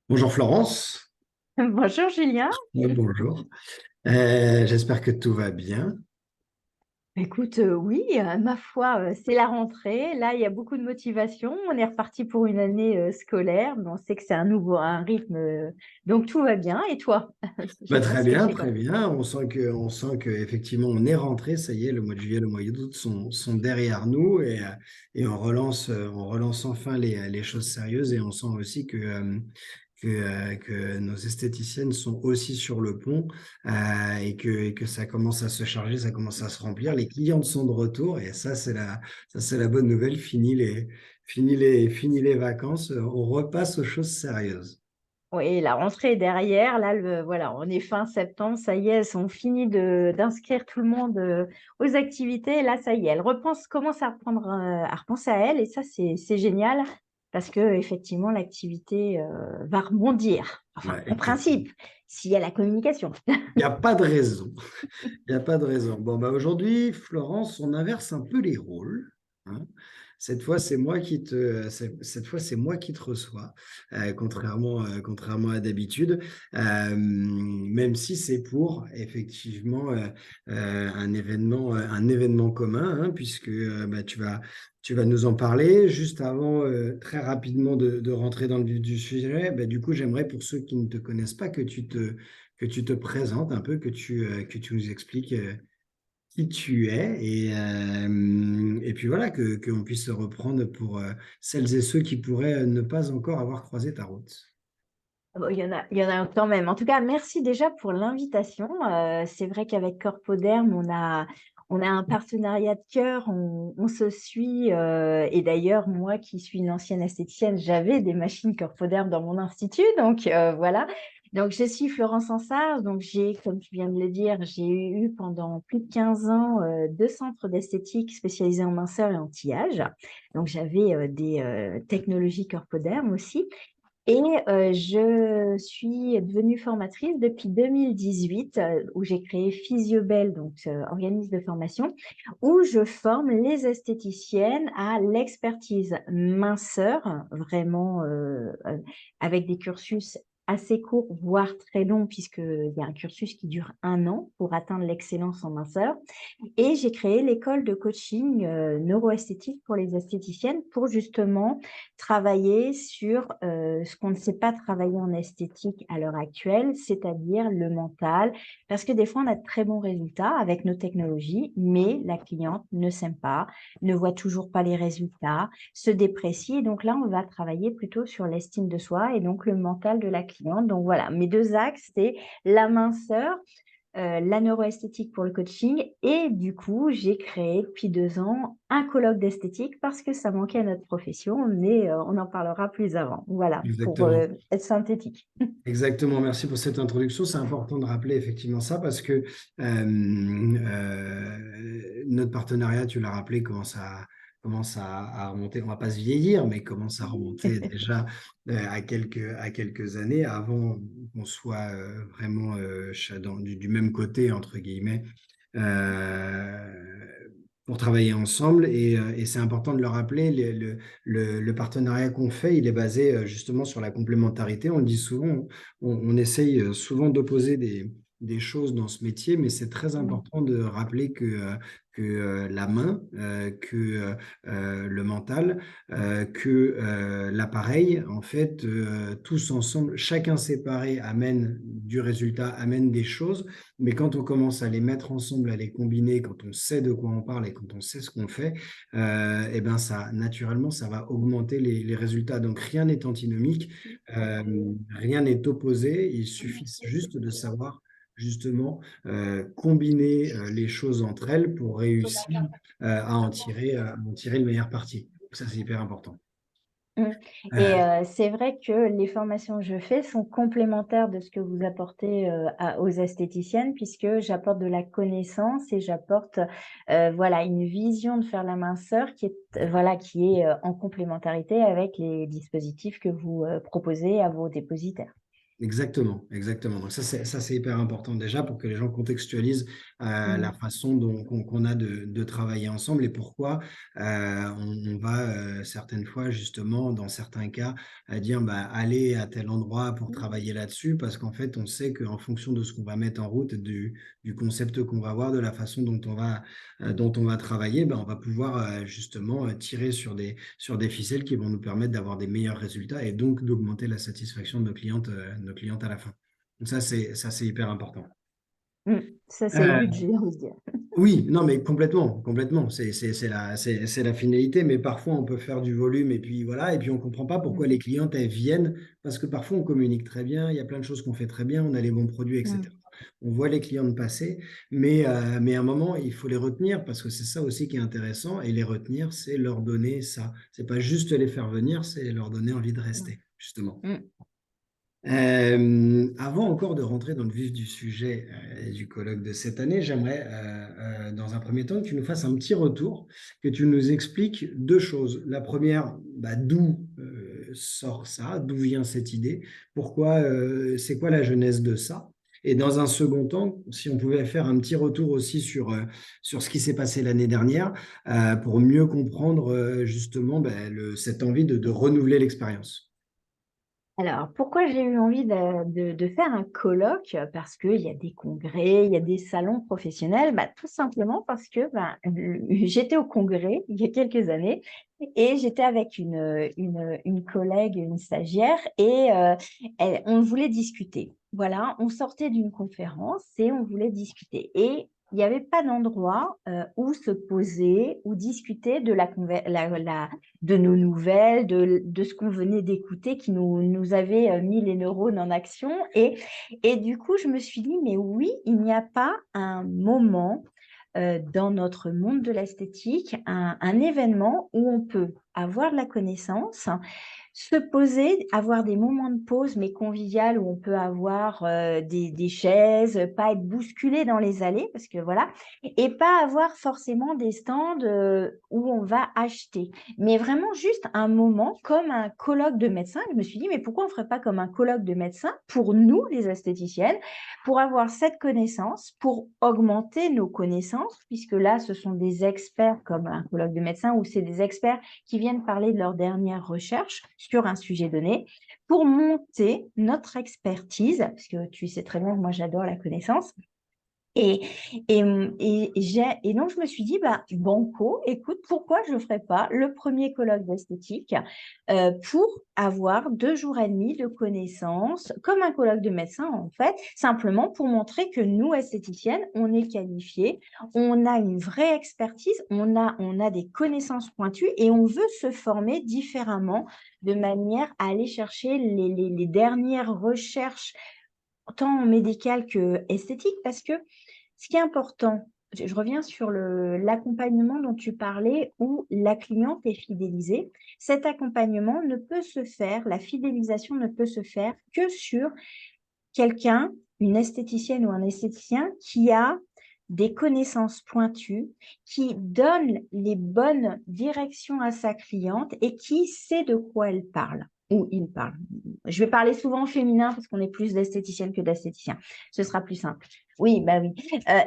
Bonjour Florence. Bonjour Julien. Bonjour. J'espère que tout va bien. Écoute, oui, ma foi, c'est la rentrée. Là, il y a beaucoup de motivation. On est reparti pour une année scolaire, mais on sait que c'est un rythme, donc tout va bien. Et toi? Je vais pas Très se bien, cacher très quand bien. On sent que effectivement on est rentré. Ça y est, le mois de juillet, le mois d'août sont derrière nous et on relance enfin les choses sérieuses et on sent aussi que nos esthéticiennes sont aussi sur le pont et que ça commence à se charger, ça commence à se remplir. Les clientes sont de retour et ça c'est la bonne nouvelle. Fini les vacances, on repasse aux choses sérieuses. Oui, la rentrée est derrière. Là, voilà, on est fin septembre. Ça y est, elles ont fini d'inscrire tout le monde aux activités. Là, ça y est, commencent à repenser à elles. Et ça, c'est génial parce que effectivement, l'activité va rebondir. Enfin, Ouais, en principe, s'il y a la communication. il n'y a pas de raison. Il n'y a pas de raison. Bon, aujourd'hui, Florence, on inverse un peu les rôles, hein. Cette fois, c'est moi qui te reçois, contrairement à d'habitude, même si c'est pour effectivement un événement commun, hein, puisque tu vas nous en parler. Juste avant, très rapidement, de rentrer dans le vif du sujet, du coup, j'aimerais, pour ceux qui ne te connaissent pas, que tu te présentes un peu, que tu nous expliques qui tu es et puis voilà, qu'on puisse reprendre pour celles et ceux qui pourraient ne pas encore avoir croisé ta route. Bon, il y en a quand même. En tout cas, merci déjà pour l'invitation. C'est vrai qu'avec Corpoderm, on a un partenariat de cœur, on se suit. Et d'ailleurs, moi qui suis une ancienne esthéticienne, j'avais des machines Corpoderm dans mon institut. Donc voilà. Donc je suis Florence Ansart. Donc comme tu viens de le dire, j'ai eu pendant plus de 15 ans deux centres d'esthétique spécialisés en minceur et en tillage. Donc j'avais des technologies Corpoderm aussi. Et je suis devenue formatrice depuis 2018, où j'ai créé Physiobel, donc organisme de formation, où je forme les esthéticiennes à l'expertise minceur, vraiment avec des cursus assez courts, voire très longs, puisqu'il y a un cursus qui dure 1 an pour atteindre l'excellence en minceur. Et j'ai créé l'école de coaching neuroesthétique pour les esthéticiennes pour justement travailler sur ce qu'on ne sait pas travailler en esthétique à l'heure actuelle, c'est-à-dire le mental. Parce que des fois, on a de très bons résultats avec nos technologies, mais la cliente ne s'aime pas, ne voit toujours pas les résultats, se déprécie. Donc là, on va travailler plutôt sur l'estime de soi et donc le mental de la cliente. Donc voilà, mes deux axes, c'est la minceur, la neuroesthétique pour le coaching. Et du coup, j'ai créé depuis 2 ans un colloque d'esthétique parce que ça manquait à notre profession, mais on en parlera plus avant. Voilà, pour Exactement. être synthétique. Exactement, merci pour cette introduction. C'est important de rappeler effectivement ça parce que notre partenariat, tu l'as rappelé, commence à remonter. On ne va pas se vieillir, mais commence à remonter déjà à quelques années avant qu'on soit vraiment du même côté, entre guillemets, euh, pour travailler ensemble. Et c'est important de le rappeler, le partenariat qu'on fait, il est basé justement sur la complémentarité. On le dit souvent, on essaye souvent d'opposer des choses dans ce métier, mais c'est très important de rappeler que la main, que le mental, que l'appareil, en fait, tous ensemble, chacun séparé amène du résultat, amène des choses, mais quand on commence à les mettre ensemble, à les combiner, quand on sait de quoi on parle et quand on sait ce qu'on fait, et ben ça, naturellement, ça va augmenter les résultats. Donc rien n'est antinomique. Euh, Rien n'est opposé, il suffit juste de savoir justement combiner les choses entre elles pour réussir à en tirer le meilleur parti. Ça, c'est hyper important. Mm. Euh, Et c'est vrai que les formations que je fais sont complémentaires de ce que vous apportez aux esthéticiennes, puisque j'apporte de la connaissance et j'apporte voilà, une vision de faire la minceur qui est en complémentarité avec les dispositifs que vous proposez à vos dépositaires. Exactement, exactement. Donc ça, c'est hyper important déjà pour que les gens contextualisent Mmh. la façon dont qu'on a de travailler ensemble et pourquoi on va certaines fois justement, dans certains cas, dire bah, aller à tel endroit pour travailler là-dessus parce qu'en fait, on sait qu'en fonction de ce qu'on va mettre en route, du concept qu'on va avoir, de la façon dont on va travailler, bah, on va pouvoir justement tirer sur des ficelles qui vont nous permettre d'avoir des meilleurs résultats et donc d'augmenter la satisfaction de nos clientes à la fin. Donc ça, c'est hyper important. Mmh. Ça, c'est le Euh, but, j'ai envie de dire. oui, non, mais complètement, complètement. C'est la finalité, mais parfois on peut faire du volume et puis voilà, et puis on comprend pas pourquoi Mmh. les clientes elles viennent, parce que parfois on communique très bien, il y a plein de choses qu'on fait très bien, on a les bons produits, etc. Mmh. On voit les clientes passer, mais à un moment il faut les retenir parce que c'est ça aussi qui est intéressant et les retenir, c'est leur donner ça. C'est pas juste les faire venir, c'est leur donner envie de Mmh. rester, justement. Mmh. Avant encore de rentrer dans le vif du sujet du colloque de cette année, j'aimerais dans un premier temps que tu nous fasses un petit retour, que tu nous expliques deux choses. La première, bah, d'où sort ça, d'où vient cette idée, pourquoi, c'est quoi la genèse de ça. Et dans un second temps, si on pouvait faire un petit retour aussi sur ce qui s'est passé l'année dernière, pour mieux comprendre justement bah, cette envie de renouveler l'expérience. Alors, pourquoi j'ai eu envie de faire un colloque? Parce qu'il y a des congrès, il y a des salons professionnels. Bah, tout simplement parce que j'étais au congrès il y a quelques années et j'étais avec une collègue, une stagiaire, et on voulait discuter. Voilà, on sortait d'une conférence et on voulait discuter. Et il n'y avait pas d'endroit où se poser, où discuter de nos nouvelles, de ce qu'on venait d'écouter qui nous avait mis les neurones en action. Et du coup, je me suis dit, mais oui, il n'y a pas un moment dans notre monde de l'esthétique, un événement où on peut avoir de la connaissance, se poser, avoir des moments de pause, mais convivial, où on peut avoir des chaises, pas être bousculé dans les allées, parce que voilà, et pas avoir forcément des stands où on va acheter, mais vraiment juste un moment comme un colloque de médecins. Je me suis dit, mais pourquoi on ne ferait pas comme un colloque de médecins pour nous, les esthéticiennes, pour avoir cette connaissance, pour augmenter nos connaissances, puisque là, ce sont des experts comme un colloque de médecins, où c'est des experts qui viennent parler de leurs dernières recherches sur un sujet donné, pour monter notre expertise, parce que tu sais très bien que moi j'adore la connaissance. Et, et donc, je me suis dit, bah, banco, écoute, pourquoi je ne ferais pas le premier colloque d'esthétique pour avoir 2 jours et demi de connaissances, comme un colloque de médecin en fait, simplement pour montrer que nous, esthéticiennes, on est qualifiées, on a une vraie expertise, on a des connaissances pointues et on veut se former différemment de manière à aller chercher les dernières recherches tant médicales que esthétiques, parce que ce qui est important, je reviens sur l'accompagnement dont tu parlais, où la cliente est fidélisée. Cet accompagnement ne peut se faire, la fidélisation ne peut se faire que sur quelqu'un, une esthéticienne ou un esthéticien qui a des connaissances pointues, qui donne les bonnes directions à sa cliente et qui sait de quoi elle parle ou il parle. Je vais parler souvent au féminin parce qu'on est plus d'esthéticiennes que d'esthéticiens. Ce sera plus simple. Oui, bah oui.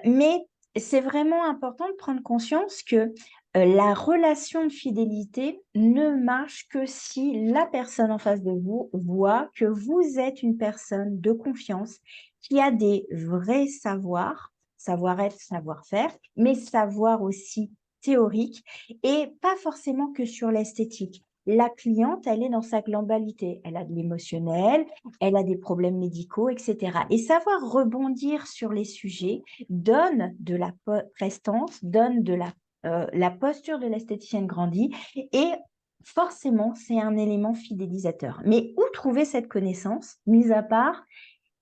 Mais c'est vraiment important de prendre conscience que la relation de fidélité ne marche que si la personne en face de vous voit que vous êtes une personne de confiance qui a des vrais savoirs, savoir-être, savoir-faire, mais savoir aussi théorique et pas forcément que sur l'esthétique. La cliente, elle est dans sa globalité. Elle a de l'émotionnel, elle a des problèmes médicaux, etc. Et savoir rebondir sur les sujets donne de la prestance, donne de la posture de l'esthéticienne grandie et forcément, c'est un élément fidélisateur. Mais où trouver cette connaissance, mis à part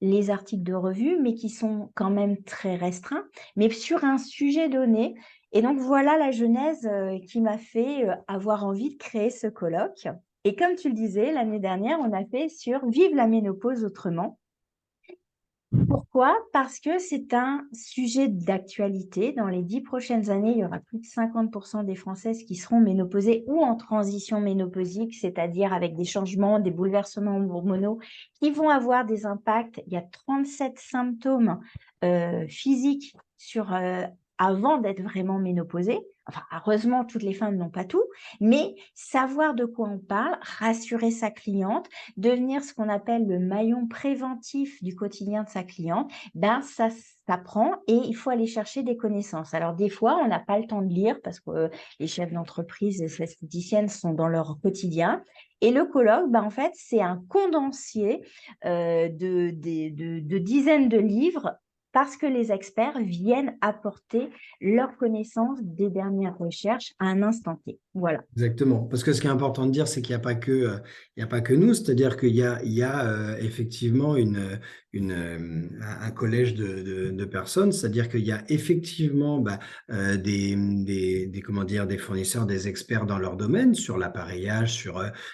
les articles de revue, mais qui sont quand même très restreints, mais sur un sujet donné. Et donc, voilà la genèse qui m'a fait avoir envie de créer ce colloque. Et comme tu le disais, l'année dernière, on a fait sur Vive la ménopause autrement. Pourquoi? Parce que c'est un sujet d'actualité. Dans les 10 prochaines années, il y aura plus de 50% des Françaises qui seront ménopausées ou en transition ménopausique, c'est-à-dire avec des changements, des bouleversements hormonaux qui vont avoir des impacts. Il y a 37 symptômes physiques avant d'être vraiment ménopausée. Enfin, heureusement, toutes les femmes n'ont pas tout, mais savoir de quoi on parle, rassurer sa cliente, devenir ce qu'on appelle le maillon préventif du quotidien de sa cliente, ben ça s'apprend et il faut aller chercher des connaissances. Alors des fois, on n'a pas le temps de lire parce que les chefs d'entreprise, les esthéticiennes sont dans leur quotidien. Et le colloque, ben, en fait, c'est un condensé de dizaines de livres parce que les experts viennent apporter leurs connaissances des dernières recherches à un instant T. Voilà. Exactement. Parce que ce qui est important de dire, c'est qu'il n'y a pas que, il y a pas que nous, c'est-à-dire qu'il y a effectivement un collège de personnes, c'est-à-dire qu'il y a effectivement comment dire, des fournisseurs, des experts dans leur domaine, sur l'appareillage,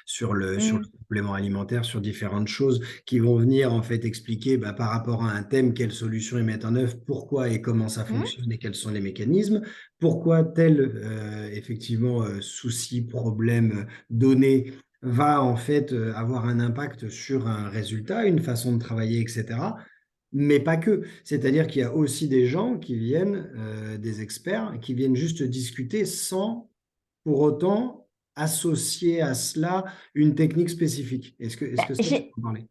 sur le Mm. complément alimentaire, sur différentes choses qui vont venir en fait expliquer par rapport à un thème quelles solutions ils mettent en œuvre, pourquoi et comment ça Mm. fonctionne et quels sont les mécanismes. Pourquoi tel effectivement souci, problème donné va en fait avoir un impact sur un résultat, une façon de travailler, etc. Mais pas que. C'est-à-dire qu'il y a aussi des gens qui viennent, des experts, qui viennent juste discuter sans pour autant associer à cela une technique spécifique. Est-ce Ben, que ça, tu peux en parler?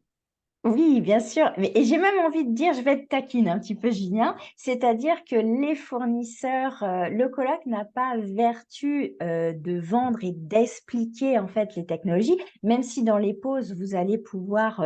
Oui, bien sûr. Et j'ai même envie de dire, je vais être taquine un petit peu, Julien, c'est-à-dire que les fournisseurs, le colloque n'a pas vertu de vendre et d'expliquer en fait les technologies, même si dans les pauses, vous allez pouvoir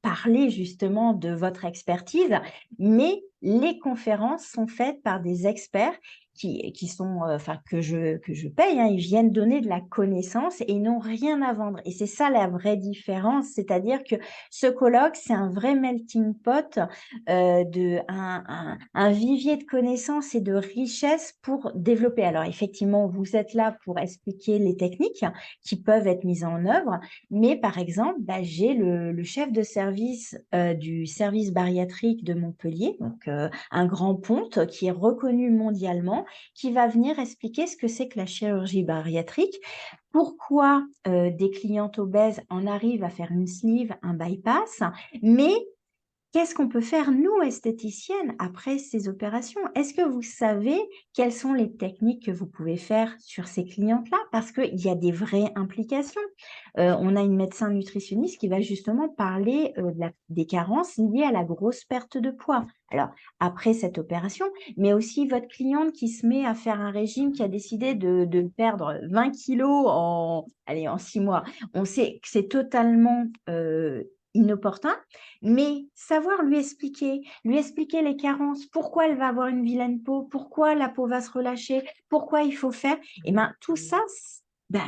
parler justement de votre expertise, mais les conférences sont faites par des experts qui sont, enfin, que je paye, hein, ils viennent donner de la connaissance et ils n'ont rien à vendre. Et c'est ça la vraie différence, c'est-à-dire que ce colloque, c'est un vrai melting pot, un vivier de connaissances et de richesses pour développer. Alors effectivement, vous êtes là pour expliquer les techniques qui peuvent être mises en œuvre, mais par exemple, j'ai le chef de service du service bariatrique de Montpellier, donc un grand ponte qui est reconnu mondialement, qui va venir expliquer ce que c'est que la chirurgie bariatrique, pourquoi des clientes obèses en arrivent à faire une sleeve, un bypass, mais qu'est-ce qu'on peut faire, nous, esthéticiennes, après ces opérations? Est-ce que vous savez quelles sont les techniques que vous pouvez faire sur ces clientes-là? Parce qu'il y a des vraies implications. On a une médecin nutritionniste qui va justement parler des carences liées à la grosse perte de poids. Alors, après cette opération, mais aussi votre cliente qui se met à faire un régime, qui a décidé de perdre 20 kilos en 6 mois. On sait que c'est totalement inopportun, mais savoir lui expliquer les carences, pourquoi elle va avoir une vilaine peau, pourquoi la peau va se relâcher, pourquoi il faut faire, et ben tout ça,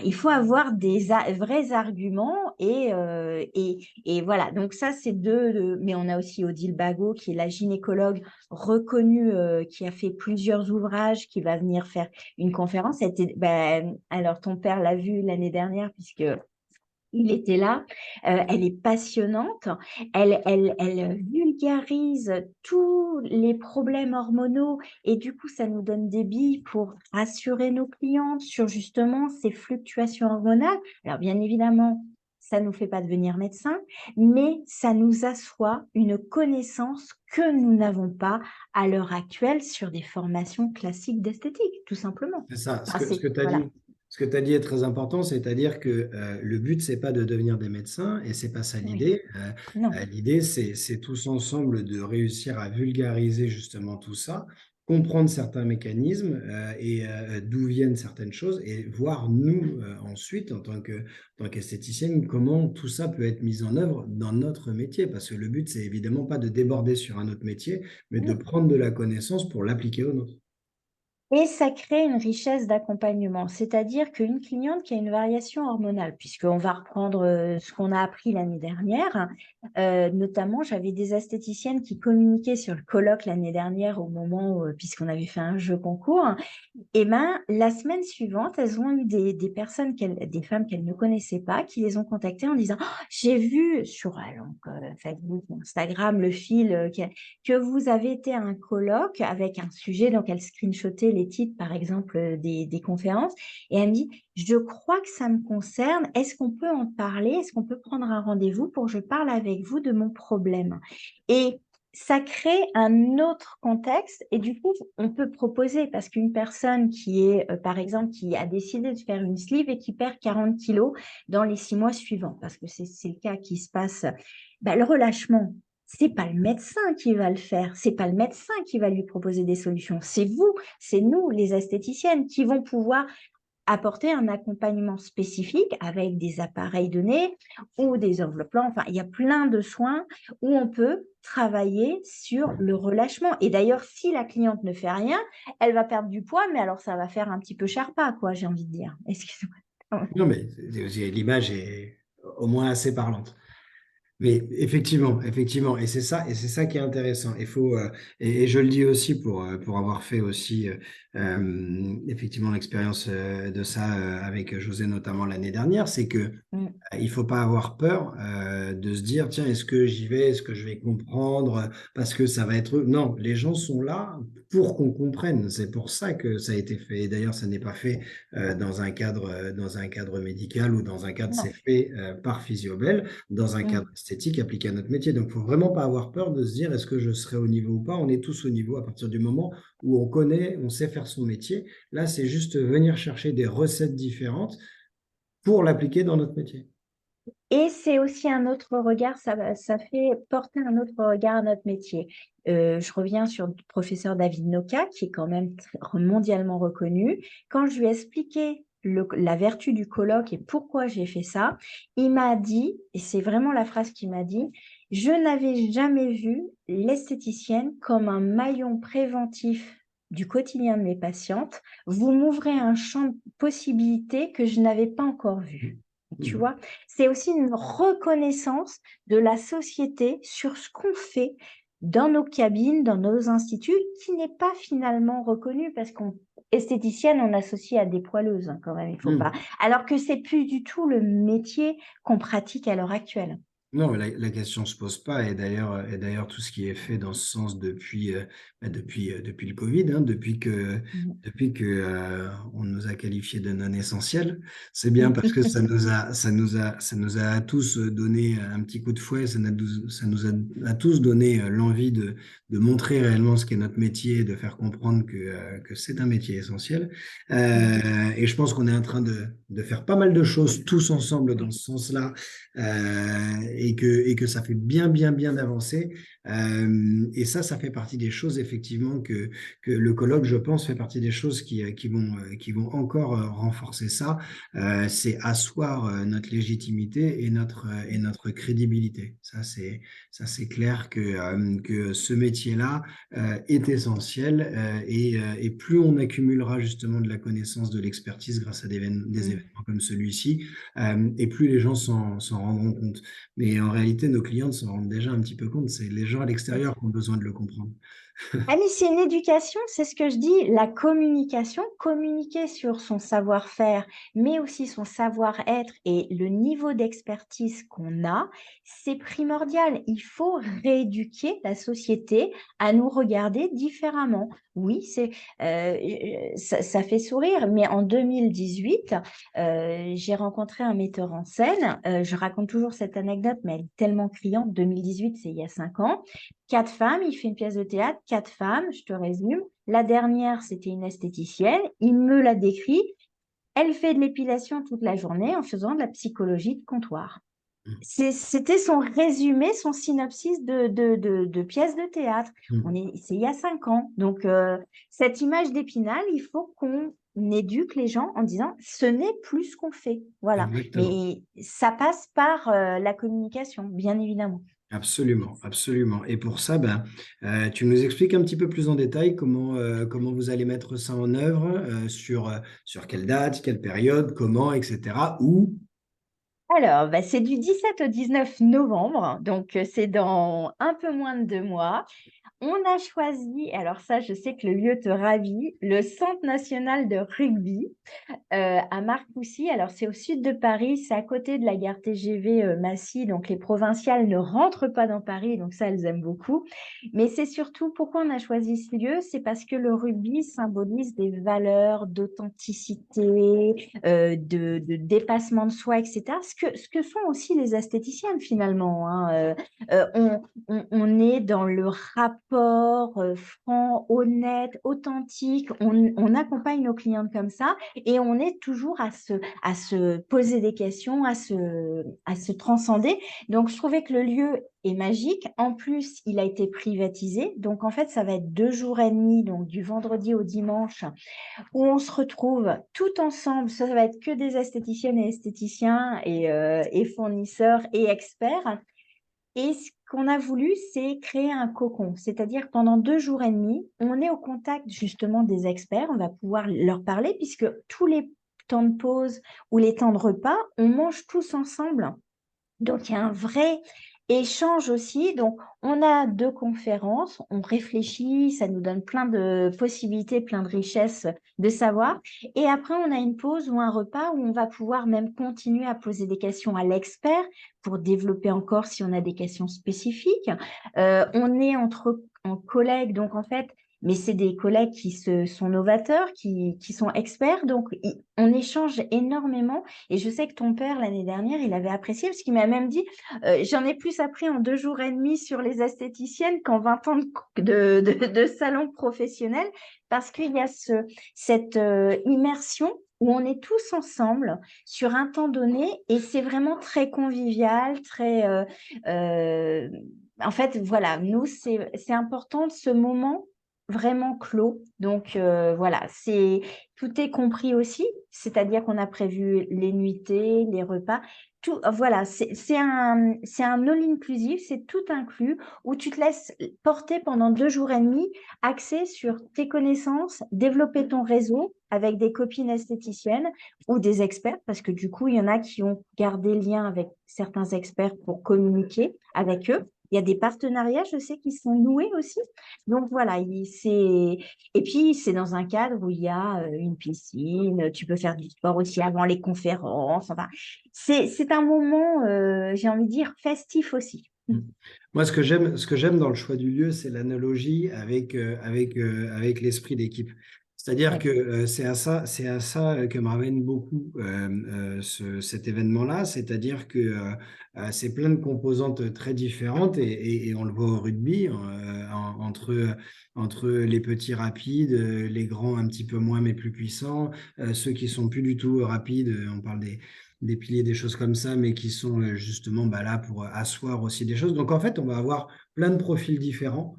il faut avoir des vrais arguments et voilà. Donc ça, c'est mais on a aussi Odile Bagot, qui est la gynécologue reconnue, qui a fait plusieurs ouvrages, qui va venir faire une conférence. Alors, ton père l'a vue l'année dernière, puisque il était là. Elle est passionnante. Elle vulgarise tous les problèmes hormonaux et du coup, ça nous donne des billes pour rassurer nos clientes sur justement ces fluctuations hormonales. Alors, bien évidemment, ça ne nous fait pas devenir médecin, mais ça nous assoit une connaissance que nous n'avons pas à l'heure actuelle sur des formations classiques d'esthétique, tout simplement. C'est ça. Enfin, Ce que tu as voilà. dit, ce que tu dit est très important, c'est-à-dire que le but, c'est pas de devenir des médecins et c'est pas ça Oui. l'idée. Non. L'idée, c'est tous ensemble de réussir à vulgariser justement tout ça, comprendre certains mécanismes et d'où viennent certaines choses et voir nous ensuite, en tant qu'esthéticienne, comment tout ça peut être mis en œuvre dans notre métier. Parce que le but, c'est évidemment pas de déborder sur un autre métier, mais de Non. prendre de la connaissance pour l'appliquer au nôtre. Et ça crée une richesse d'accompagnement, c'est-à-dire qu'une cliente qui a une variation hormonale, puisqu'on va reprendre ce qu'on a appris l'année dernière, notamment j'avais des esthéticiennes qui communiquaient sur le colloque l'année dernière au moment où, puisqu'on avait fait un jeu concours, et ben, la semaine suivante, elles ont eu des personnes, des femmes qu'elles ne connaissaient pas, qui les ont contactées en disant: «Oh, j'ai vu sur Facebook, Instagram, le fil, que vous avez été à un colloque avec un sujet», donc elles screenshotaient les titres, par exemple, des conférences, et elle me dit: «Je crois que ça me concerne. Est-ce qu'on peut en parler? Est-ce qu'on peut prendre un rendez-vous pour que je parle avec vous de mon problème?» Et ça crée un autre contexte et du coup, on peut proposer parce qu'une personne qui est, par exemple, qui a décidé de faire une sleeve et qui perd 40 kilos dans les 6 mois suivants, parce que c'est le cas qui se passe, bah, le relâchement, c'est pas le médecin qui va le faire, c'est pas le médecin qui va lui proposer des solutions, c'est vous, c'est nous, les esthéticiennes, qui vont pouvoir apporter un accompagnement spécifique avec des appareils de nez ou des enveloppants. Enfin, il y a plein de soins où on peut travailler sur le relâchement. Et d'ailleurs, si la cliente ne fait rien, elle va perdre du poids, mais alors ça va faire un petit peu Sherpa, quoi, j'ai envie de dire. Excuse-moi. Non, mais l'image est au moins assez parlante. Mais effectivement, effectivement, et c'est ça qui est intéressant. Il faut, et je le dis aussi pour avoir fait aussi effectivement l'expérience de ça avec José notamment l'année dernière, c'est que Mm. il faut pas avoir peur de se dire, tiens, est-ce que j'y vais, est-ce que je vais comprendre, parce que ça va être... Non, les gens sont là pour qu'on comprenne. C'est pour ça que ça a été fait. Et d'ailleurs, ça n'est pas fait dans un cadre médical ou dans un cadre, c'est Non. fait par Physiobel, dans un cadre Mm. esthétique appliqué à notre métier. Donc, il faut vraiment pas avoir peur de se dire, est-ce que je serai au niveau ou pas? On est tous au niveau à partir du moment où on connaît, on sait faire son métier. Là, c'est juste venir chercher des recettes différentes pour l'appliquer dans notre métier. Et c'est aussi un autre regard, ça fait porter un autre regard à notre métier. Je reviens sur le professeur David Noka, qui est quand même mondialement reconnu. Quand je lui ai expliqué la vertu du colloque et pourquoi j'ai fait ça, il m'a dit, et c'est vraiment la phrase qu'il m'a dit: «Je n'avais jamais vu l'esthéticienne comme un maillon préventif du quotidien de mes patientes. Vous m'ouvrez un champ de possibilités que je n'avais pas encore vu». Tu Mhm. vois? C'est aussi une reconnaissance de la société sur ce qu'on fait dans nos cabines, dans nos instituts, qui n'est pas finalement reconnu parce qu'on esthéticienne, on associe à des poileuses, hein, quand même, il faut pas, Mhm. alors que c'est plus du tout le métier qu'on pratique à l'heure actuelle. Non, mais la question se pose pas. Et d'ailleurs, tout ce qui est fait dans ce sens depuis le Covid, hein, Mmh. on nous a qualifiés de non essentiels, c'est bien parce que ça nous a tous donné un petit coup de fouet. Ça nous a tous donné l'envie de montrer réellement ce qu'est notre métier, de faire comprendre que c'est un métier essentiel. Mmh. Et je pense qu'on est en train de faire pas mal de choses tous ensemble dans ce sens-là et que ça fait bien avancer. Et ça fait partie des choses, effectivement, que le colloque, je pense, fait partie des choses qui vont encore renforcer ça. C'est asseoir notre légitimité et notre crédibilité. Ça, c'est clair que ce métier-là est essentiel et plus on accumulera justement de la connaissance, de l'expertise grâce à des Mmh. événements comme celui-ci, et plus les gens s'en rendront compte. Mais en réalité, nos clients s'en rendent déjà un petit peu compte. C'est les gens à l'extérieur qui ont besoin de le comprendre. Ah mais c'est une éducation, c'est ce que je dis, la communication, communiquer sur son savoir-faire, mais aussi son savoir-être et le niveau d'expertise qu'on a, c'est primordial. Il faut rééduquer la société à nous regarder différemment. Oui, ça fait sourire, mais en 2018, j'ai rencontré un metteur en scène. Je raconte toujours cette anecdote, mais elle est tellement criante. 2018, c'est il y a 5 ans. 4 femmes, il fait une pièce de théâtre, 4 femmes, je te résume. La dernière, c'était une esthéticienne. Il me l'a décrit. Elle fait de l'épilation toute la journée en faisant de la psychologie de comptoir. C'était son résumé, son synopsis de pièce de théâtre. C'est il y a 5 ans. Donc, cette image d'Épinal, il faut qu'on éduque les gens en disant ce n'est plus ce qu'on fait. Voilà. Exactement. Mais ça passe par la communication, bien évidemment. Absolument, absolument. Et pour ça, ben, tu nous expliques un petit peu plus en détail comment vous allez mettre ça en œuvre, sur quelle date, quelle période, comment, etc. Où? Alors, bah, c'est du 17 au 19 novembre, donc c'est dans un peu moins de 2 mois. On a choisi, alors ça, je sais que le lieu te ravit, le Centre national de rugby. À Marcoussis. Alors, c'est au sud de Paris, c'est à côté de la gare TGV Massy. Donc, les provinciales ne rentrent pas dans Paris, donc ça, elles aiment beaucoup. Mais c'est surtout pourquoi on a choisi ce lieu, c'est parce que le rugby symbolise des valeurs d'authenticité, de dépassement de soi, etc. Ce que sont aussi les esthéticiennes finalement, hein. On est dans le rapport franc, honnête, authentique. On accompagne nos clientes comme ça et on est toujours à se poser des questions, à se transcender. Donc, je trouvais que le lieu est magique. En plus, il a été privatisé. Donc, en fait, ça va être 2 jours et demi, donc du vendredi au dimanche, où on se retrouve tout ensemble. Ça va être que des esthéticiennes et esthéticiens et fournisseurs et experts. Et ce qu'on a voulu, c'est créer un cocon. C'est-à-dire pendant 2 jours et demi, on est au contact justement des experts. On va pouvoir leur parler puisque tous les temps de pause ou les temps de repas, on mange tous ensemble. Donc, il y a un vrai échange aussi. Donc, on a 2 conférences, on réfléchit, ça nous donne plein de possibilités, plein de richesses de savoir. Et après, on a une pause ou un repas où on va pouvoir même continuer à poser des questions à l'expert pour développer encore si on a des questions spécifiques. On est en collègues, donc en fait, mais c'est des collègues qui sont novateurs, qui sont experts. Donc, on échange énormément. Et je sais que ton père, l'année dernière, il avait apprécié parce qu'il m'a même dit, j'en ai plus appris en 2 jours et demi sur les esthéticiennes qu'en 20 ans de salon professionnel, parce qu'il y a cette immersion où on est tous ensemble sur un temps donné et c'est vraiment très convivial, euh, en fait, voilà, nous, c'est important de ce moment vraiment clos. Donc, voilà, tout est compris aussi, c'est-à-dire qu'on a prévu les nuitées, les repas, tout, voilà, c'est un all inclusive, c'est tout inclus, où tu te laisses porter pendant 2 jours et demi, axé sur tes connaissances, développer ton réseau avec des copines esthéticiennes ou des experts, parce que du coup, il y en a qui ont gardé lien avec certains experts pour communiquer avec eux. Il y a des partenariats, je sais, qui sont noués aussi. Donc voilà, et puis c'est dans un cadre où il y a une piscine, tu peux faire du sport aussi avant les conférences. Enfin, c'est un moment, j'ai envie de dire, festif aussi. Mm. Moi, ce que j'aime dans le choix du lieu, c'est l'analogie avec l'esprit d'équipe. C'est-à-dire Ouais. que c'est à ça que me ramène beaucoup cet événement-là. C'est-à-dire que c'est plein de composantes très différentes et on le voit au rugby, entre les petits rapides, les grands un petit peu moins mais plus puissants, ceux qui sont plus du tout rapides, on parle des piliers, des choses comme ça, mais qui sont justement bah, là pour asseoir aussi des choses. Donc en fait, on va avoir plein de profils différents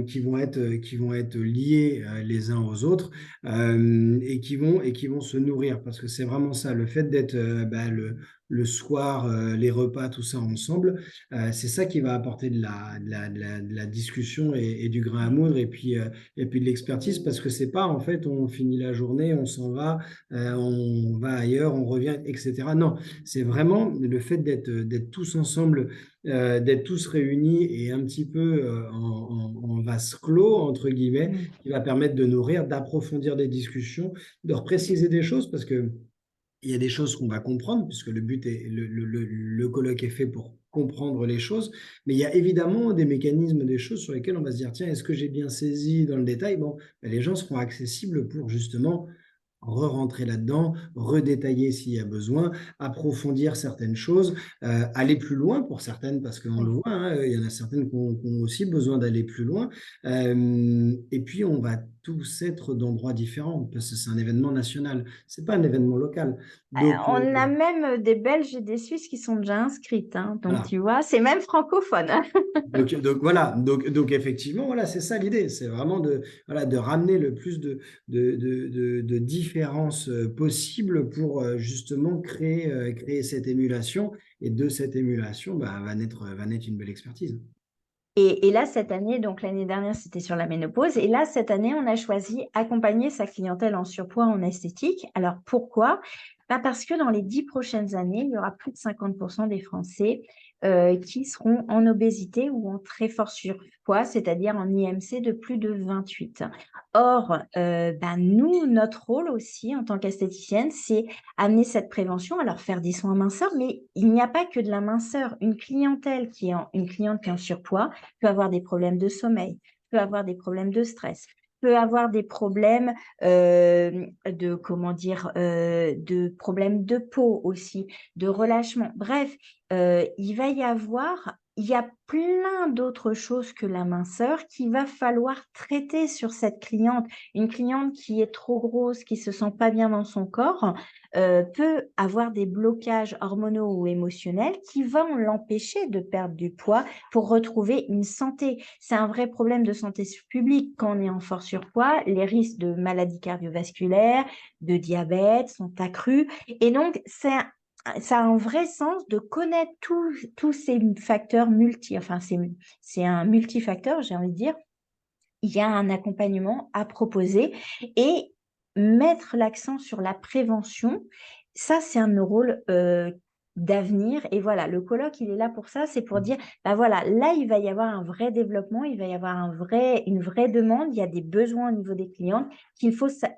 qui vont être liés les uns aux autres et qui vont se nourrir. Parce que c'est vraiment ça, le fait d'être bah, le soir, les repas, tout ça ensemble, c'est ça qui va apporter de la discussion et du grain à moudre et puis de l'expertise. Parce que c'est pas, en fait, on finit la journée, on s'en va, on va ailleurs, on revient, etc. Non, c'est vraiment le fait d'être tous ensemble, d'être tous réunis et un petit peu en vase clos, entre guillemets, Mm. qui va permettre de nourrir, d'approfondir des discussions, de repréciser des choses, parce que il y a des choses qu'on va comprendre, puisque le but est, le colloque est fait pour comprendre les choses, mais il y a évidemment des mécanismes, des choses sur lesquelles on va se dire, tiens, est-ce que j'ai bien saisi dans le détail? Bon, ben, les gens seront accessibles pour justement re-rentrer là-dedans, redétailler s'il y a besoin, approfondir certaines choses, aller plus loin pour certaines, parce qu'on le Ouais. voit, hein, il y en a certaines qui ont aussi besoin d'aller plus loin. Et puis, on va tous être d'endroits différents parce que c'est un événement national, c'est pas un événement local. Donc, On a même des Belges et des Suisses qui sont déjà inscrites, hein. Donc, voilà. tu vois, c'est même francophone. Donc voilà, donc effectivement, voilà, c'est ça l'idée, c'est vraiment voilà, de ramener le plus de différences possibles pour justement créer cette émulation. Et de cette émulation, bah, va naître une belle expertise. Et là, cette année, donc l'année dernière, c'était sur la ménopause. Et là, cette année, on a choisi accompagner sa clientèle en surpoids en esthétique. Alors, pourquoi? Bah, parce que dans les 10 prochaines années, il y aura plus de 50% des Français qui seront en obésité ou en très fort surpoids, c'est-à-dire en IMC de plus de 28. Or, bah, nous, notre rôle aussi en tant qu'esthéticienne, c'est amener cette prévention, alors faire des soins minceurs, mais il n'y a pas que de la minceur. Une cliente qui est en surpoids peut avoir des problèmes de sommeil, peut avoir des problèmes de stress, peut avoir des problèmes de problèmes de peau aussi, de relâchement. Bref, il y a plein d'autres choses que la minceur qu'il va falloir traiter sur cette cliente. Une cliente qui est trop grosse, qui se sent pas bien dans son corps, peut avoir des blocages hormonaux ou émotionnels qui vont l'empêcher de perdre du poids pour retrouver une santé. C'est un vrai problème de santé publique quand on est en fort surpoids. Les risques de maladies cardiovasculaires, de diabète sont accrus. Et donc, ça a un vrai sens de connaître tous ces facteurs enfin, c'est un multifacteur, j'ai envie de dire. Il y a un accompagnement à proposer et mettre l'accent sur la prévention. Ça, c'est un de nos rôles d'avenir. Et voilà, le colloque, il est là pour ça, c'est pour dire, bah voilà, là, il va y avoir un vrai développement, il va y avoir une vraie demande, il y a des besoins au niveau des clientes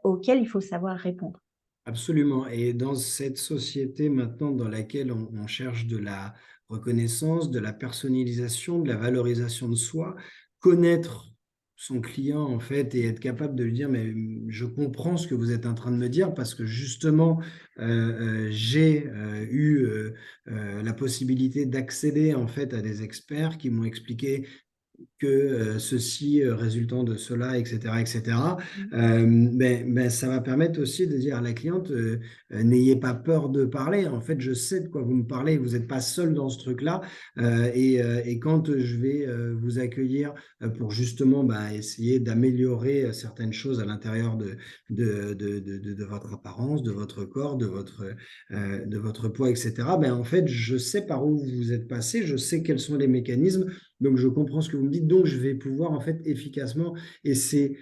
auxquels il faut savoir répondre. Absolument. Et dans cette société maintenant dans laquelle on cherche de la reconnaissance, de la personnalisation, de la valorisation de soi, connaître son client en fait et être capable de lui dire mais je comprends ce que vous êtes en train de me dire parce que justement j'ai eu la possibilité d'accéder en fait à des experts qui m'ont expliqué que ceci résultant de cela, etc., etc., Mhm. ça va permettre aussi de dire à la cliente, n'ayez pas peur de parler. En fait, je sais de quoi vous me parlez. Vous n'êtes pas seul dans ce truc-là. Et quand je vais vous accueillir pour justement essayer d'améliorer certaines choses à l'intérieur de votre apparence, de votre corps, de votre poids, etc., en fait, je sais par où vous êtes passé, je sais quels sont les mécanismes, donc, je comprends ce que vous me dites, donc je vais pouvoir en fait efficacement, et c'est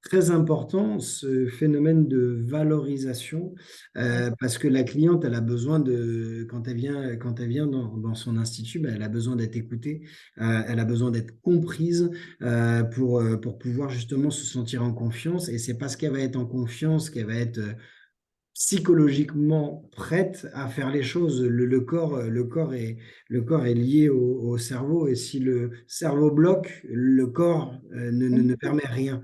très important ce phénomène de valorisation parce que la cliente, elle a besoin quand elle vient dans son institut, elle a besoin d'être écoutée, elle a besoin d'être comprise pour pouvoir justement se sentir en confiance, et c'est parce qu'elle va être en confiance qu'elle va être psychologiquement prête à faire les choses. Le corps est lié au cerveau, et si le cerveau bloque, le corps ne permet rien.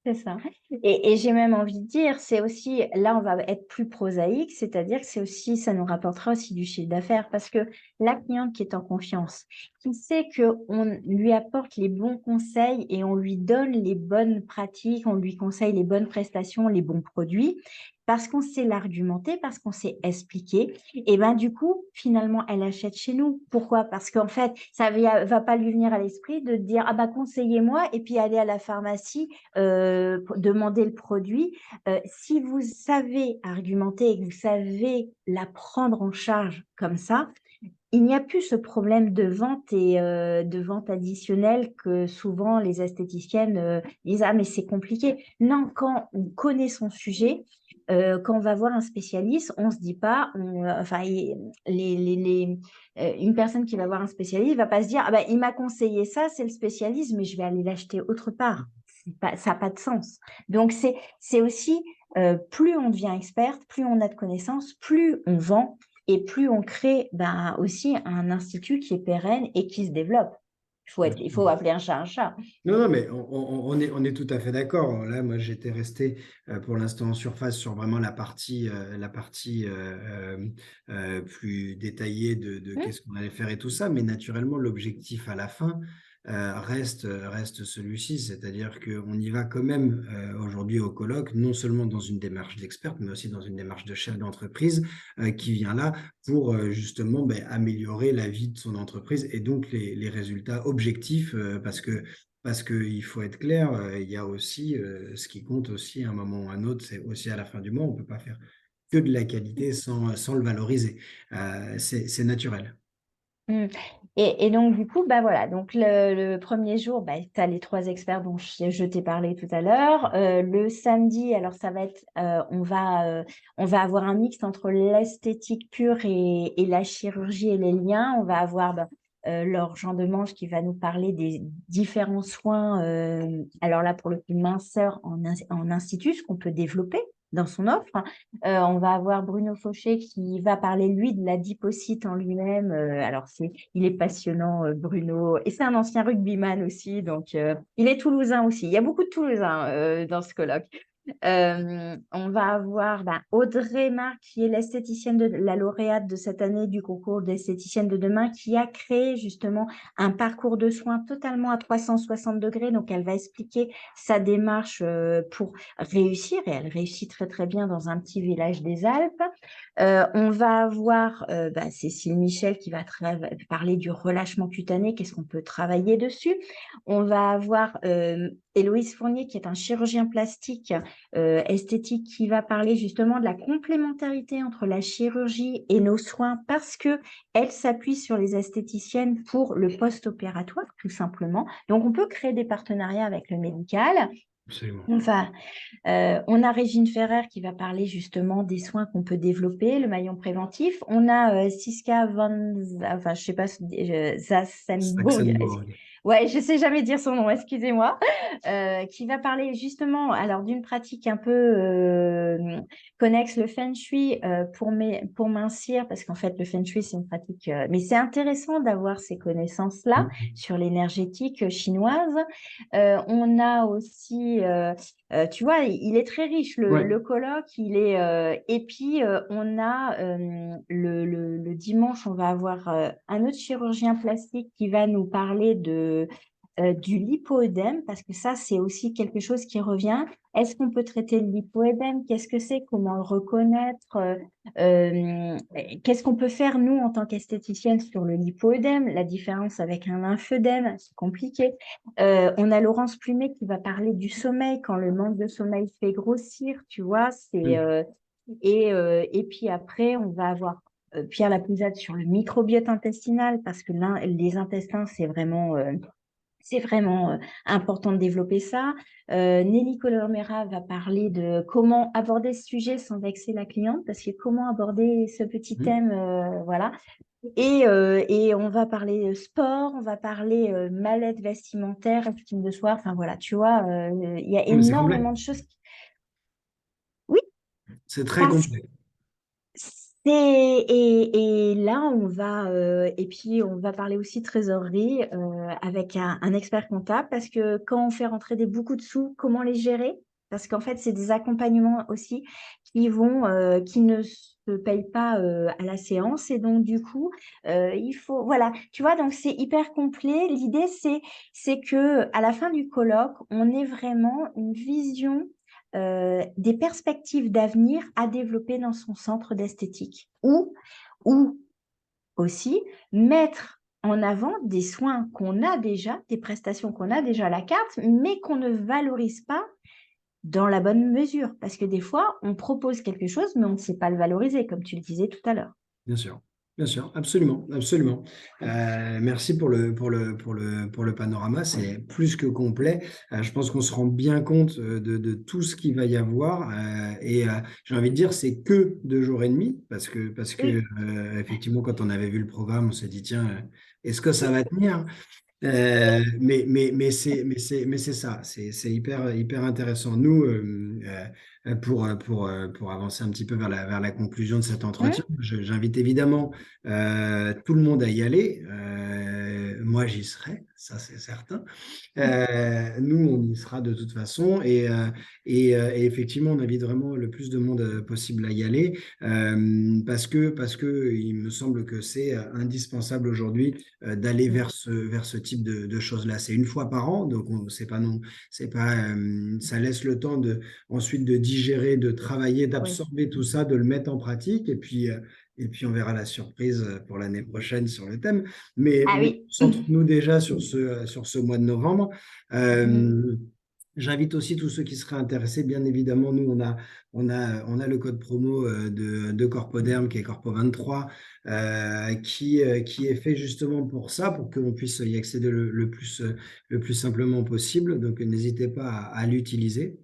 C'est ça. Et j'ai même envie de dire, c'est aussi, là, on va être plus prosaïque, c'est-à-dire que ça nous rapportera aussi du chiffre d'affaires parce que la cliente qui est en confiance, qui sait qu'on lui apporte les bons conseils et on lui donne les bonnes pratiques, on lui conseille les bonnes prestations, les bons produits, parce qu'on sait l'argumenter, parce qu'on sait expliquer, et ben du coup, finalement, elle achète chez nous. Pourquoi? Parce qu'en fait, ça va pas lui venir à l'esprit de dire, ah bah conseillez-moi, et puis aller à la pharmacie demander le produit. Si vous savez argumenter et que vous savez la prendre en charge comme ça, il n'y a plus ce problème de vente et de vente additionnelle que souvent les esthéticiennes disent: «Ah mais c'est compliqué». Non, quand on connaît son sujet, quand on va voir un spécialiste, on se dit pas, enfin une personne qui va voir un spécialiste va pas se dire: «Ah bah, il m'a conseillé ça, c'est le spécialiste, mais je vais aller l'acheter autre part». Ça a pas de sens. Donc c'est aussi, plus on devient experte, plus on a de connaissances, plus on vend et plus on crée, aussi un institut qui est pérenne et qui se développe. Il faut appeler un chat un chat. Non, non, mais on est tout à fait d'accord. Là, moi, j'étais resté pour l'instant en surface sur vraiment la partie plus détaillée de Mmh, qu'est-ce qu'on allait faire et tout ça. Mais naturellement, l'objectif à la fin, reste celui-ci, c'est-à-dire qu'on y va quand même aujourd'hui au colloque, non seulement dans une démarche d'expert, mais aussi dans une démarche de chef d'entreprise qui vient là pour justement améliorer la vie de son entreprise et donc les résultats objectifs, parce qu'il faut être clair, il y a aussi ce qui compte aussi à un moment ou à un autre, c'est aussi à la fin du mois, on ne peut pas faire que de la qualité sans le valoriser. C'est naturel. Mmh. Et donc du coup, bah, voilà, donc le 1er jour, bah, tu as les 3 experts dont je t'ai parlé tout à l'heure. Le samedi, alors ça va être, on va avoir un mix entre l'esthétique pure et la chirurgie et les liens. On va avoir, bah, Laure Jean Demange qui va nous parler des différents soins, alors là, pour le coup, minceur en institut, ce qu'on peut développer dans son offre. On va avoir Bruno Fauché qui va parler, lui, de l'adipocyte en lui-même. Alors, il est passionnant, Bruno, et c'est un ancien rugbyman aussi, donc il est toulousain aussi. Il y a beaucoup de Toulousains dans ce colloque. On va avoir Audrey Marc, qui est l'esthéticienne la lauréate de cette année du concours d'esthéticienne de demain, qui a créé justement un parcours de soins totalement à 360 degrés. Donc, elle va expliquer sa démarche pour réussir, et elle réussit très très bien dans un petit village des Alpes. On va avoir Cécile Michel qui va parler du relâchement cutané, qu'est-ce qu'on peut travailler dessus. On va avoir Héloïse Fournier qui est un chirurgien plastique esthétique qui va parler justement de la complémentarité entre la chirurgie et nos soins, parce que elle s'appuie sur les esthéticiennes pour le post-opératoire, tout simplement. Donc, on peut créer des partenariats avec le médical. Absolument. Enfin, on a Régine Ferrer qui va parler justement des soins qu'on peut développer, le maillon préventif. On a Siska enfin, je sais pas, Zassenburg. Saxenburg. Ouais, je sais jamais dire son nom, excusez-moi. Qui va parler justement, alors, d'une pratique un peu connexe, le Feng Shui, pour mincir, parce qu'en fait, le Feng Shui, c'est une pratique, mais c'est intéressant d'avoir ces connaissances-là Mhm. sur l'énergétique chinoise. On a aussi, tu vois, il est très riche, Ouais. le colloque. Et puis, on a le dimanche, on va avoir un autre chirurgien plastique qui va nous parler du lipoœdème, parce que ça, c'est aussi quelque chose qui revient. Est-ce qu'on peut traiter le lipoœdème? Qu'est-ce que c'est? Comment le reconnaître? Qu'est-ce qu'on peut faire, nous, en tant qu'esthéticienne, sur le lipoœdème? La différence avec un lymphœdème, c'est compliqué. On a Laurence Plumet qui va parler du sommeil, quand le manque de sommeil fait grossir, tu vois. Mhm. Et puis après, on va avoir Pierre Lapouzade sur le microbiote intestinal, parce que les intestins, c'est vraiment important de développer ça. Nelly Colomera va parler de comment aborder ce sujet sans vexer la cliente, parce que comment aborder ce petit Mhm. thème, voilà. Et on va parler sport, on va parler mallette vestimentaire, estime de soi. Enfin voilà, tu vois, il y a Non, mais c'est complet. énormément de choses. Oui, C'est très parce complet. et là, et puis on va parler aussi trésorerie avec un expert comptable, parce que quand on fait rentrer beaucoup de sous, comment les gérer? Parce qu'en fait, c'est des accompagnements aussi qui ne se payent pas à la séance, et donc du coup, voilà, tu vois, donc c'est hyper complet. L'idée, c'est que à la fin du colloque, on ait vraiment une vision des perspectives d'avenir à développer dans son centre d'esthétique, ou aussi mettre en avant des soins qu'on a déjà, des prestations qu'on a déjà à la carte, mais qu'on ne valorise pas dans la bonne mesure. Parce que des fois, on propose quelque chose, mais on ne sait pas le valoriser, comme tu le disais tout à l'heure. Bien sûr, absolument, absolument. Merci pour le panorama, c'est plus que complet. Je pense qu'on se rend bien compte de tout ce qu'il va y avoir. J'ai envie de dire, c'est que 2 jours et demi, parce que Oui, effectivement, quand on avait vu le programme, on s'est dit, tiens, est-ce que ça va tenir? Mais c'est ça, c'est hyper, hyper intéressant. Nous, pour avancer un petit peu vers la conclusion de cet Mmh. entretien, j'invite évidemment tout le monde à y aller. Moi, j'y serai, ça c'est certain. Nous, on y sera de toute façon et effectivement, on invite vraiment le plus de monde possible à y aller parce que il me semble que c'est indispensable aujourd'hui d'aller Mmh. vers ce type de choses-là. C'est une fois par an, donc c'est pas non, c'est pas, ça laisse le temps ensuite de digérer, de travailler, Oui. d'absorber tout ça, de le mettre en pratique et puis on verra la surprise pour l'année prochaine sur le thème. Ah Mais oui. centrons-nous déjà sur ce mois de novembre. Mmh. Euh, J'invite aussi tous ceux qui seraient intéressés. Bien évidemment, nous, on a le code promo de Corpoderm qui est Corpo23, qui est fait justement pour ça, pour qu'on puisse y accéder le plus simplement possible. Donc, n'hésitez pas à l'utiliser.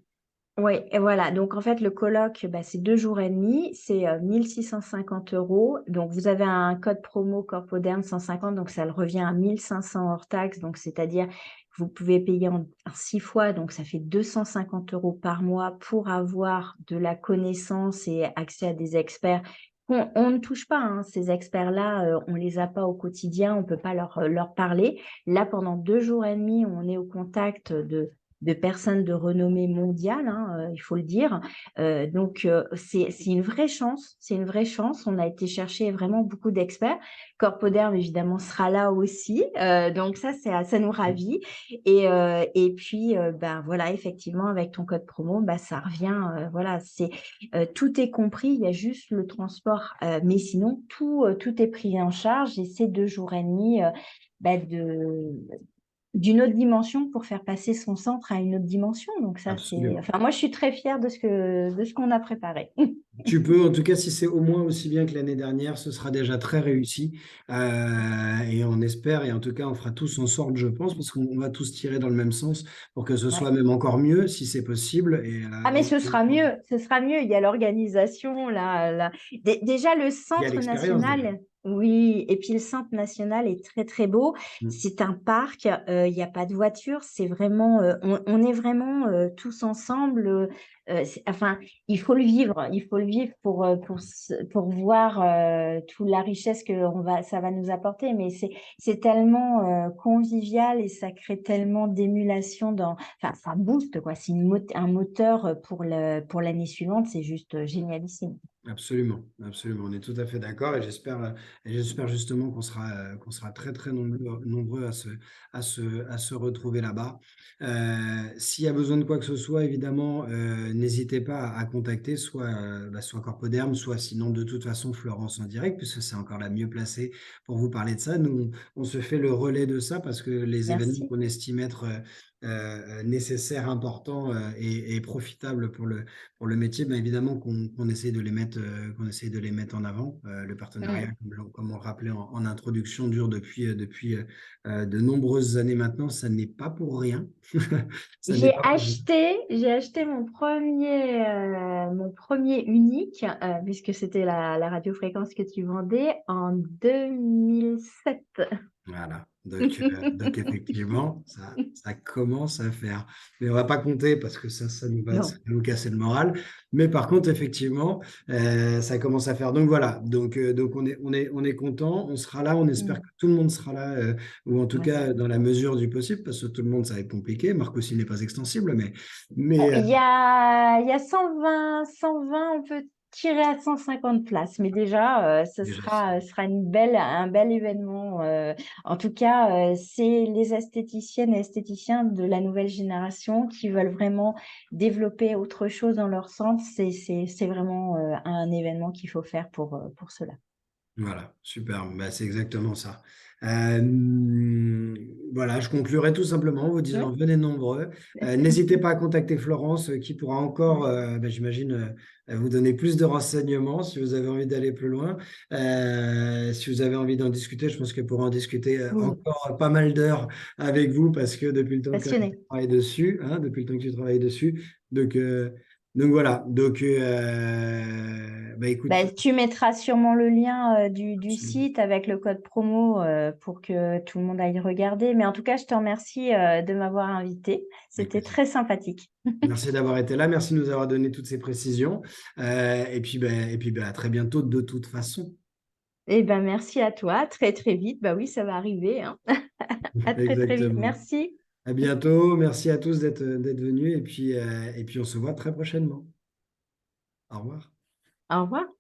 Oui, et voilà. Donc, en fait, le colloque, bah, c'est 2 jours et demi, c'est 1 650 €. Donc, vous avez un code promo Corpoderm 150, donc ça le revient à 1 500 hors taxe. Donc, c'est-à-dire que vous pouvez payer en 6 fois, donc ça fait 250 € par mois pour avoir de la connaissance et accès à des experts. On ne touche pas, hein, ces experts-là, on les a pas au quotidien, on peut pas leur parler. Là, pendant 2 jours et demi, on est au contact de personnes de renommée mondiale, hein, il faut le dire. Donc, c'est une vraie chance, c'est une vraie chance. On a été chercher vraiment beaucoup d'experts. Corpoderm, évidemment, sera là aussi. Donc ça nous ravit. Et puis, ben voilà, effectivement, avec ton code promo, bah, ça revient, voilà, tout est compris. Il y a juste le transport, mais sinon tout est pris en charge. Et ces 2 jours et demi, bah, d'une autre dimension pour faire passer son centre à une autre dimension. Donc ça, Absolument. enfin, moi, je suis très fière de ce qu'on a préparé. Tu peux, en tout cas, si c'est au moins aussi bien que l'année dernière, ce sera déjà très réussi. Et on espère, et en tout cas, on fera tous en sorte, je pense, parce qu'on va tous tirer dans le même sens pour que ce soit Ouais. même encore mieux, si c'est possible. Ah, mais ce sera mieux, ce sera mieux. Il y a l'organisation, là. Déjà, le Il y a centre l'expérience déjà. national, oui, et puis le centre national est très, très beau. Mm. C'est un parc, il n'y a pas de voiture, c'est vraiment, on est vraiment tous ensemble. Enfin, il faut le vivre pour voir toute la richesse ça va nous apporter. Mais c'est tellement convivial et ça crée tellement d'émulation enfin, ça booste, quoi. C'est un moteur pour l'année suivante. C'est juste génialissime. Absolument, absolument. On est tout à fait d'accord et j'espère justement qu'on sera très, très nombreux à se retrouver là-bas. S'il y a besoin de quoi que ce soit, évidemment, n'hésitez pas à contacter soit Corpoderm, soit sinon de toute façon Florence en direct, puisque c'est encore la mieux placée pour vous parler de ça. Nous, on se fait le relais de ça parce que les événements Merci. qu'on estime être nécessaires, importants et profitables pour le métier, bien évidemment qu'on essaie de les mettre, qu'on essaie de les mettre en avant. Le partenariat, Mm. comme on le rappelait en introduction, dure depuis de nombreuses années maintenant. Ça n'est pas pour rien. Ça n'est pas pour rien. J'ai acheté mon premier unique, puisque c'était la radiofréquence que tu vendais en 2007. Voilà. Donc effectivement, ça commence à faire. Mais on va pas compter parce que ça Non. va nous casser le moral. Mais par contre, effectivement, ça commence à faire. Donc voilà. Donc on est content. On sera là. On espère que Mm. tout le monde sera là, ou en tout Ouais. cas dans la mesure du possible, parce que tout le monde, ça va être compliqué. Marc aussi n'est pas extensible, Bon, mais il y a 120, on peut tirer à 150 places, mais déjà, déjà. ce sera un bel événement. En tout cas, c'est les esthéticiennes et esthéticiens de la nouvelle génération qui veulent vraiment développer autre chose dans leur centre. C'est vraiment un événement qu'il faut faire pour cela. Voilà, super. Bah, c'est exactement ça. Euh, voilà, je conclurai tout simplement en vous disant Ouais. venez nombreux. N'hésitez pas à contacter Florence qui pourra encore, Ouais. bah, j'imagine, vous donner plus de renseignements si vous avez envie d'aller plus loin. Si vous avez envie d'en discuter, je pense qu'elle pourra en discuter Oui, encore pas mal d'heures avec vous parce que depuis le temps que tu passionné. travailles dessus, hein, depuis le temps que tu travailles dessus. Donc, Donc voilà, donc bah écoute, Bah, tu mettras sûrement le lien du absolument, site avec le code promo pour que tout le monde aille regarder. Mais en tout cas, je te remercie de m'avoir invité. avec C'était plaisir. très sympathique. Merci d'avoir été là, merci de nous avoir donné toutes ces précisions. Et puis à très bientôt de toute façon. Eh ben, merci à toi. Très, très vite. Bah oui, ça va arriver, hein. À très, très vite. Exactement. Merci. À bientôt, merci à tous d'être venus et puis on se voit très prochainement. Au revoir. Au revoir.